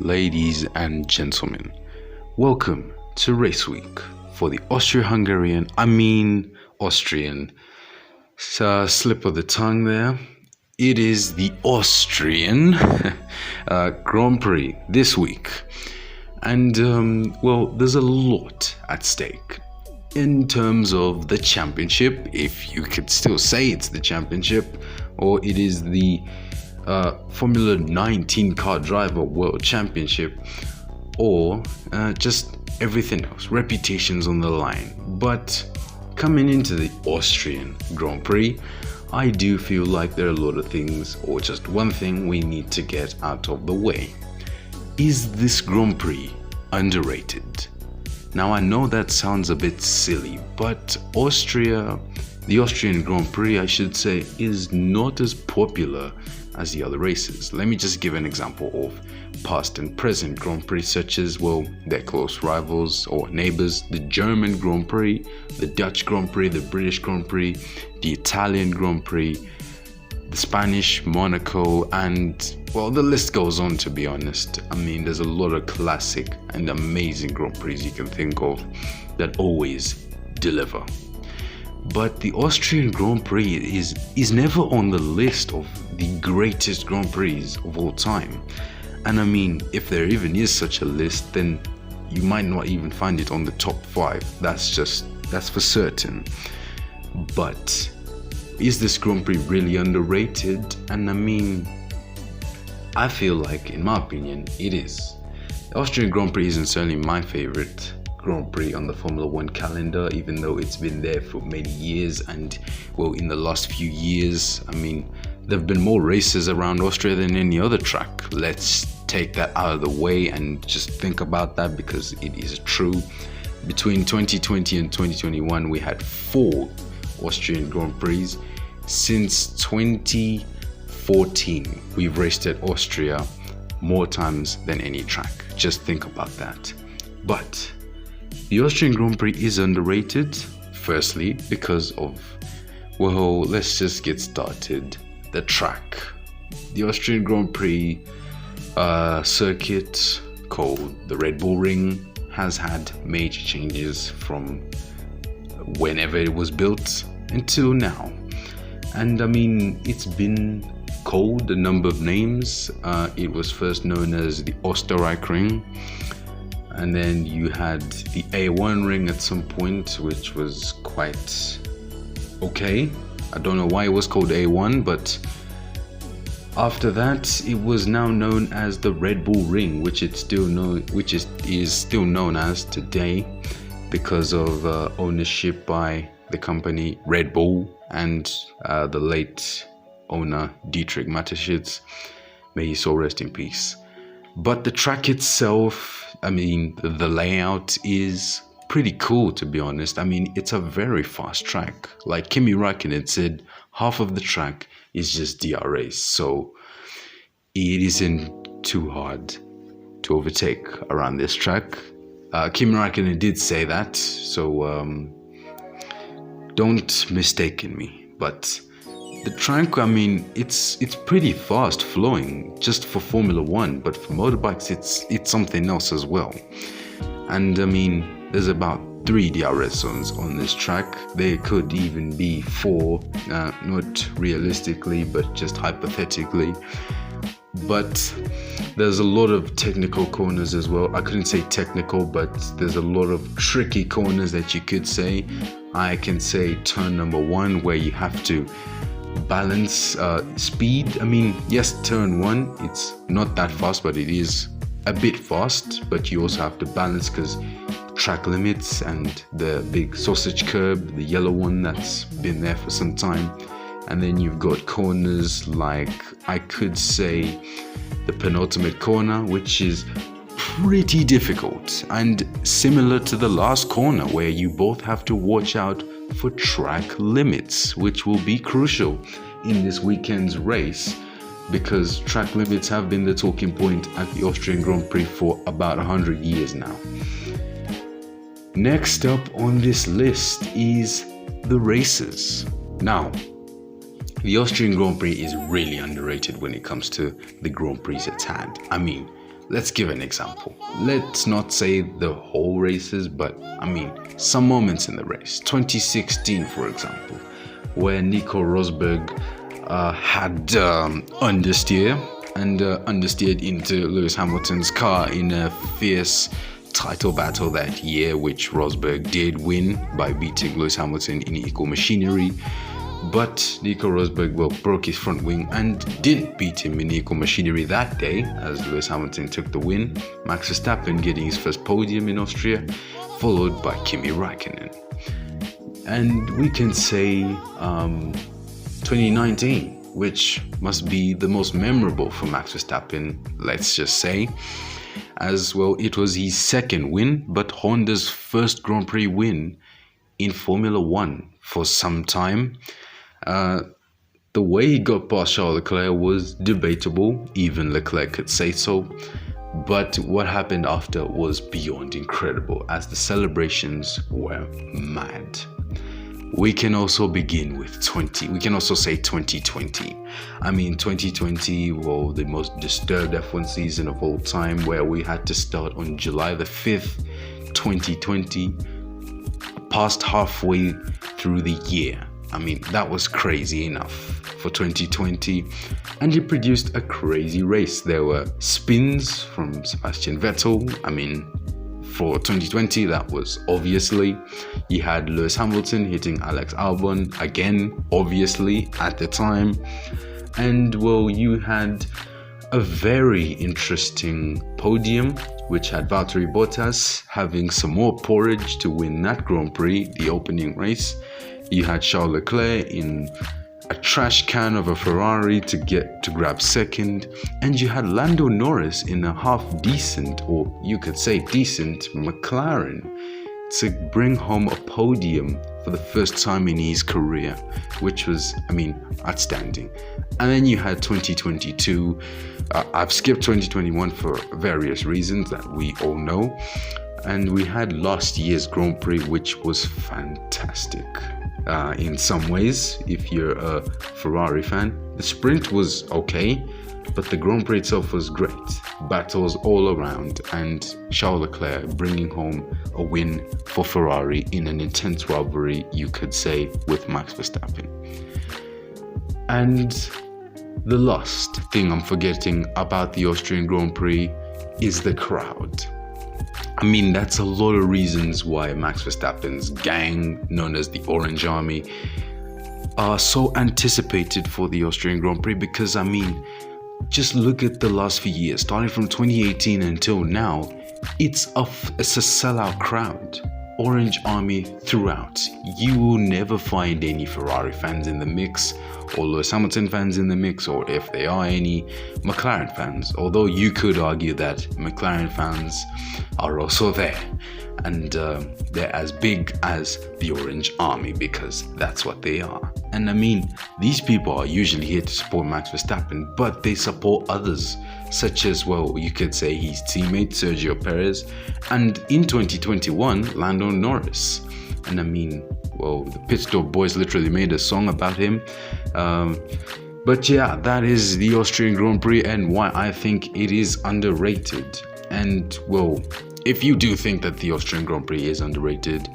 ladies and gentlemen. Welcome to Race Week for the Austrian slip of the tongue there. It is the Austrian Grand Prix this week. And, there's a lot at stake in terms of the championship, if you could still say it's the championship, or it is the Formula 19 car driver world championship, or just everything else, reputations on the line. But coming into the Austrian Grand Prix, I do feel like there are a lot of things, or just one thing we need to get out of the way. Is this Grand Prix underrated? Now I know that sounds a bit silly, but the Austrian Grand Prix, I should say, is not as popular as the other races. Let me just give an example of past and present Grand Prix, such as, their close rivals or neighbors: the German Grand Prix, the Dutch Grand Prix, the British Grand Prix, the Italian Grand Prix, the Spanish, Monaco, and the list goes on, to be honest. I mean, there's a lot of classic and amazing Grand Prix you can think of that always deliver. But the Austrian Grand Prix is never on the list of the greatest Grand Prix of all time. And I mean, if there even is such a list, then you might not even find it on the top 5. That's for certain. But is this Grand Prix really underrated? And I mean, I feel like, in my opinion, it is. The Austrian Grand Prix isn't certainly my favorite Grand Prix on the Formula 1 calendar, even though it's been there for many years. And in the last few years, I mean, there have been more races around Austria than any other track. Let's take that out of the way and just think about that, because it is true. Between 2020 and 2021, we had 4 Austrian Grand Prix. Since 2014, we've raced at Austria more times than any track. Just think about that. But the Austrian Grand Prix is underrated, firstly, because of, let's just get started. The track. The Austrian Grand Prix circuit, called the Red Bull Ring, has had major changes from whenever it was built until now. And I mean, it's been called a number of names. It was first known as the Österreich Ring, and then you had the A1 ring at some point, which was quite okay. I don't know why it was called A1, but after that, it was now known as the Red Bull Ring, which is still known as today, because of ownership by the company Red Bull and the late owner Dietrich Mateschitz. May his soul rest in peace. But the track itself, I mean, the layout is pretty cool, to be honest. I mean, it's a very fast track. Like Kimi Räikkönen said, half of the track is just DRS, so it isn't too hard to overtake around this track. Kimi Räikkönen did say that, so don't mistake me. But the track, I mean, it's pretty fast flowing just for Formula 1, but for motorbikes it's something else as well. And I mean, there's about 3 DRS zones on this track. There could even be 4, not realistically, but just hypothetically. But there's a lot of technical corners as well. I couldn't say technical, but there's a lot of tricky corners that you could say. I can say turn number 1, where you have to balance speed. I mean, yes, turn 1, it's not that fast, but it is a bit fast. But you also have to balance, because track limits and the big sausage curb, the yellow one that's been there for some time. And then you've got corners like, I could say, the penultimate corner, which is pretty difficult and similar to the last corner, where you both have to watch out for track limits, which will be crucial in this weekend's race, because track limits have been the talking point at the Austrian Grand Prix for about 100 years now. Next up on this list is the races. Now, the Austrian Grand Prix is really underrated when it comes to the Grand Prix it's had. I mean, let's give an example. Let's not say the whole races, but I mean, some moments in the race. 2016, for example, where Nico Rosberg had understeer and understeered into Lewis Hamilton's car in a fierce title battle that year, which Rosberg did win by beating Lewis Hamilton in equal machinery. But Nico Rosberg broke his front wing and didn't beat him in equal machinery that day, as Lewis Hamilton took the win. Max Verstappen getting his first podium in Austria, followed by Kimi Räikkönen. And we can say 2019, which must be the most memorable for Max Verstappen, let's just say. As well, it was his second win, but Honda's first Grand Prix win in Formula One for some time. The way he got past Charles Leclerc was debatable, even Leclerc could say so. But what happened after was beyond incredible, as the celebrations were mad. We can also begin with 2020. I mean, 2020, well, the most disturbed F1 season of all time, where we had to start on July the 5th, 2020, past halfway through the year. I mean, that was crazy enough for 2020, and it produced a crazy race. There were spins from Sebastian Vettel. I mean, for 2020, that was obviously. You had Lewis Hamilton hitting Alex Albon again, obviously, at the time. And, well, you had a very interesting podium, which had Valtteri Bottas having some more porridge to win that Grand Prix, the opening race. You had Charles Leclerc in a trash can of a Ferrari to grab second, and you had Lando Norris in a half decent, or you could say decent, McLaren to bring home a podium for the first time in his career, which was, I mean, outstanding. And then you had 2022. I've skipped 2021 for various reasons that we all know. And we had last year's Grand Prix, which was fantastic. In some ways, if you're a Ferrari fan, the sprint was okay, but the Grand Prix itself was great. Battles all around, and Charles Leclerc bringing home a win for Ferrari in an intense rivalry, you could say, with Max Verstappen. And the last thing I'm forgetting about the Austrian Grand Prix is the crowd. I mean, that's a lot of reasons why Max Verstappen's gang, known as the Orange Army, are so anticipated for the Austrian Grand Prix, because, I mean, just look at the last few years, starting from 2018 until now, it's a sellout crowd. Orange Army throughout. You will never find any Ferrari fans in the mix, or Lewis Hamilton fans in the mix, or if there are any, McLaren fans. Although you could argue that McLaren fans are also there, and they're as big as the Orange Army, because that's what they are. And I mean, these people are usually here to support Max Verstappen, but they support others, such as, well, you could say his teammate Sergio Perez, and in 2021, Lando Norris. And I mean, well, the Pit Stop Boys literally made a song about him. But yeah, that is the Austrian Grand Prix and why I think it is underrated. And, well, if you do think that the Austrian Grand Prix is underrated,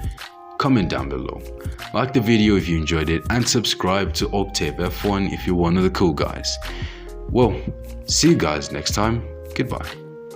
comment down below. Like the video if you enjoyed it, and subscribe to Octave F1 if you're one of the cool guys. Well, see you guys next time. Goodbye.